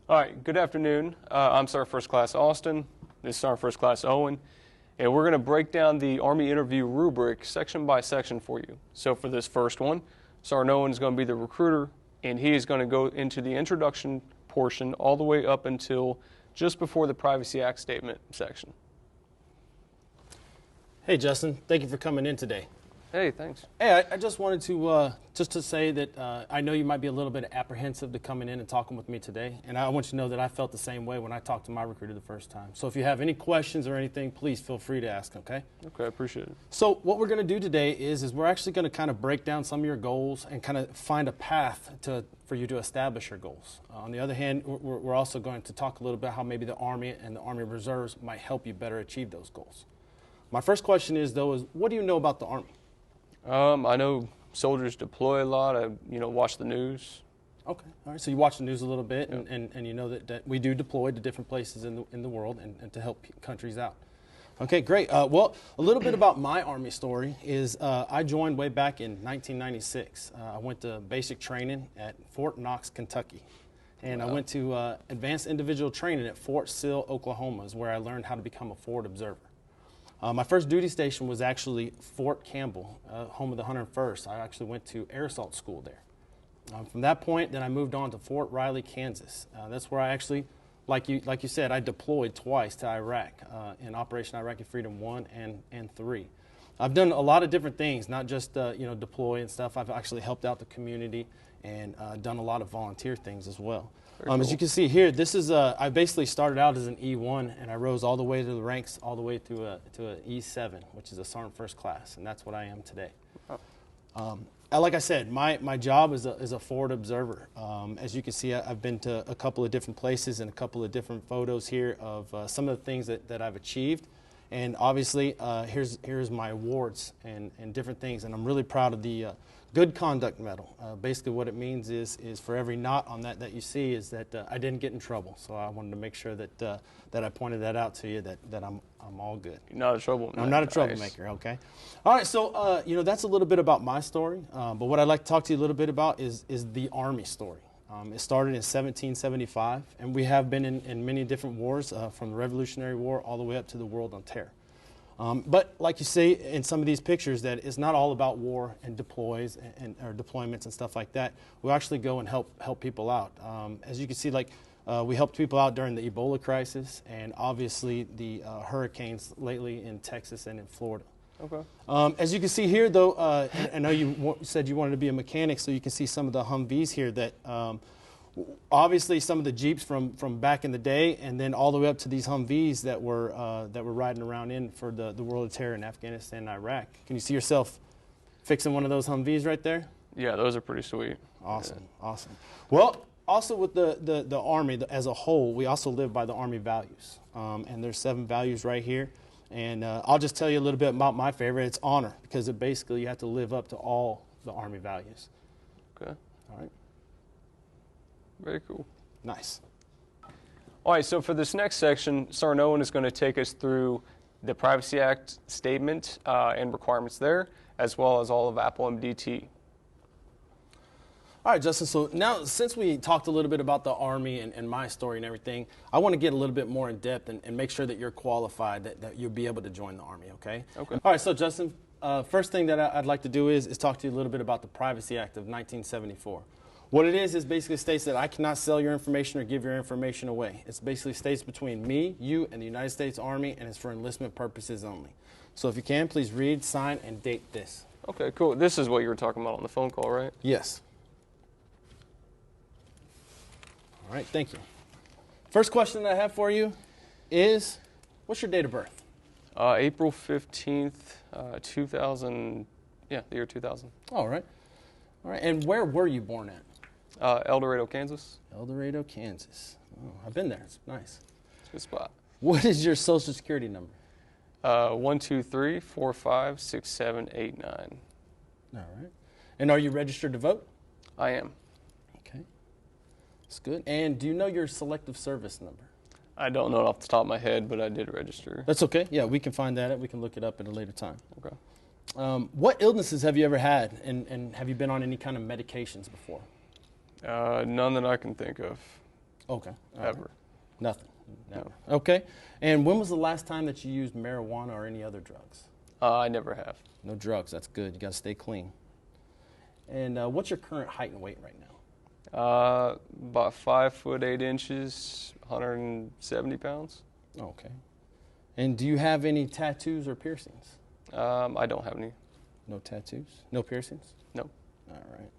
All right, good afternoon. I'm Sergeant First Class Austin. This is Sergeant First Class Owen. And we're going to break down the Army interview rubric section by section for you. So for this first one, Sergeant Owen is going to be the recruiter, and he is going to go into the introduction portion all the way up until just before the Privacy Act statement section. Hey, Justin. Thank you for coming in today. Hey, thanks. Hey, I just wanted to say that I know you might be a little bit apprehensive to coming in and talking with me today, and I want you to know that I felt the same way when I talked to my recruiter the first time. So if you have any questions or anything, please feel free to ask, okay? Okay, I appreciate it. So what we're going to do today is we're actually going to kind of break down some of your goals and kind of find a path for you to establish your goals. On the other hand, we're also going to talk a little bit how maybe the Army and the Army Reserves might help you better achieve those goals. My first question is, what do you know about the Army? I know soldiers deploy a lot. I watch the news. Okay, all right. So you watch the news a little bit, yep. and you know that we do deploy to different places in the world and to help countries out. Okay, great. Well, a little bit about my Army story is I joined way back in 1996. I went to basic training at Fort Knox, Kentucky. And wow. I went to advanced individual training at Fort Sill, Oklahoma, is where I learned how to become a forward observer. My first duty station was actually Fort Campbell, home of the 101st. I actually went to air assault school there. From that point, then I moved on to Fort Riley, Kansas. That's where I actually, like you said, I deployed twice to Iraq in Operation Iraqi Freedom 1 and 3. I've done a lot of different things, not just deploy and stuff. I've actually helped out the community and done a lot of volunteer things as well. Cool. As you can see here, this is I basically started out as an E1, and I rose all the way to the ranks, all the way to an E7, which is a Sergeant First Class, and that's what I am today. Oh. Like I said, my job is a forward observer. As you can see, I've been to a couple of different places and a couple of different photos here of some of the things that I've achieved. And obviously, here's my awards and different things, and I'm really proud of the Good Conduct Medal. Basically what it means is for every knot on that you see is that I didn't get in trouble. So I wanted to make sure that I pointed that out to you, that I'm all good. You're not a troublemaker. I'm not a troublemaker, okay? All right, so that's a little bit about my story. But what I'd like to talk to you a little bit about is the Army story. It started in 1775, and we have been in many different wars, from the Revolutionary War all the way up to the World on Terror. But like you see in some of these pictures, that it's not all about war and deploys or deployments and stuff like that. We actually go and help people out. As you can see, we helped people out during the Ebola crisis and obviously the hurricanes lately in Texas and in Florida. Okay. As you can see here, though, I know you said you wanted to be a mechanic, so you can see some of the Humvees here that obviously some of the Jeeps from back in the day, and then all the way up to these Humvees that were riding around in for the World of Terror in Afghanistan and Iraq. Can you see yourself fixing one of those Humvees right there? Yeah, those are pretty sweet. Awesome, yeah. Awesome. Well, also with the Army as a whole, we also live by the Army values, and there's 7 values right here. And I'll just tell you a little bit about my favorite. It's honor, because basically you have to live up to all the Army values. Okay. All right. Very cool. Nice. All right, so for this next section, Sergeant Owen is going to take us through the Privacy Act statement and requirements there, as well as all of Apple MDT. All right, Justin, so now since we talked a little bit about the Army and my story and everything, I want to get a little bit more in depth and make sure that you're qualified, that you'll be able to join the Army, okay? Okay. All right, so Justin, first thing that I'd like to do is talk to you a little bit about the Privacy Act of 1974. What it is basically states that I cannot sell your information or give your information away. It basically states between me, you, and the United States Army, and it's for enlistment purposes only. So if you can, please read, sign, and date this. Okay, cool. This is what you were talking about on the phone call, right? Yes. All right, thank you. First question that I have for you is, what's your date of birth? April 15th, 2000, the year 2000. All right. All right, and where were you born at? El Dorado, Kansas. El Dorado, Kansas. Oh, I've been there. It's nice. It's a good spot. What is your Social Security number? 123-456789. All right. And are you registered to vote? I am. Okay. That's good. And do you know your selective service number? I don't know it off the top of my head, but I did register. That's okay. Yeah, we can find that. We can look it up at a later time. Okay. What illnesses have you ever had, and have you been on any kind of medications before? None that I can think of. Okay. All right. Ever. Nothing. Never. No. Okay. And when was the last time that you used marijuana or any other drugs? I never have. No drugs. That's good. You got to stay clean. And what's your current height and weight right now? About 5'8", 170 pounds. Okay. And do you have any tattoos or piercings? I don't have any. No tattoos? No piercings? No. All right.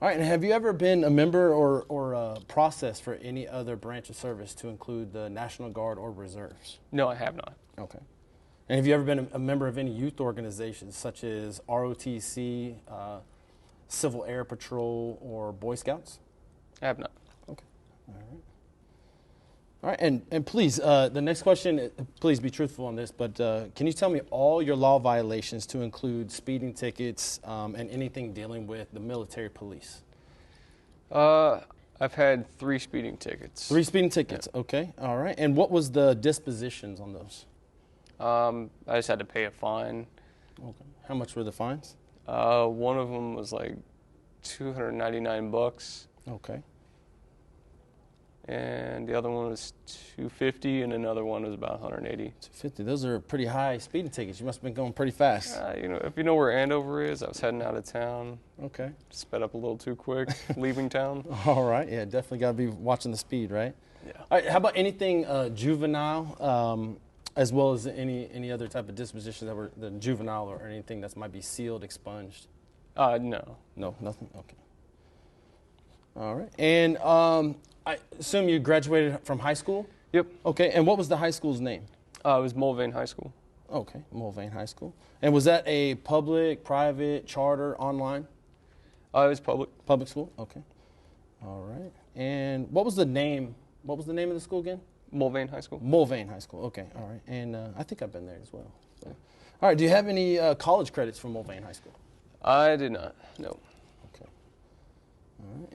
All right. And have you ever been a member or processed for any other branch of service to include the National Guard or reserves? No, I have not. Okay. And have you ever been a member of any youth organizations such as ROTC, Civil Air Patrol, or Boy Scouts? I have not. Okay. All right. All right. And please, the next question, please be truthful on this, but can you tell me all your law violations to include speeding tickets and anything dealing with the military police? I've had 3 speeding tickets. 3 speeding tickets. Yeah. Okay. All right. And what was the dispositions on those? I just had to pay a fine. Okay. How much were the fines? One of them was like $299, Okay. and the other one was $250, and another one was about $180. 250. Those are pretty high speeding tickets. You must have been going pretty fast. If you know where Andover is, I was heading out of town. Okay. Sped up a little too quick, leaving town. All right. Yeah, definitely got to be watching the speed, right? Yeah. All right. How about anything juvenile, as well as any other type of dispositions that were the juvenile or anything that might be sealed, expunged? No. No, nothing. Okay. All right. And I assume you graduated from high school? Yep. Okay. And what was the high school's name? It was Mulvane High School. Okay, Mulvane High School. And was that a public, private, charter, online? It was public. Public school? Okay. All right. And what was the name? What was the name of the school again? Mulvane High School. Mulvane High School. Okay. All right. And I think I've been there as well. So. All right. Do you have any college credits from Mulvane High School? I did not. No. Okay. All right.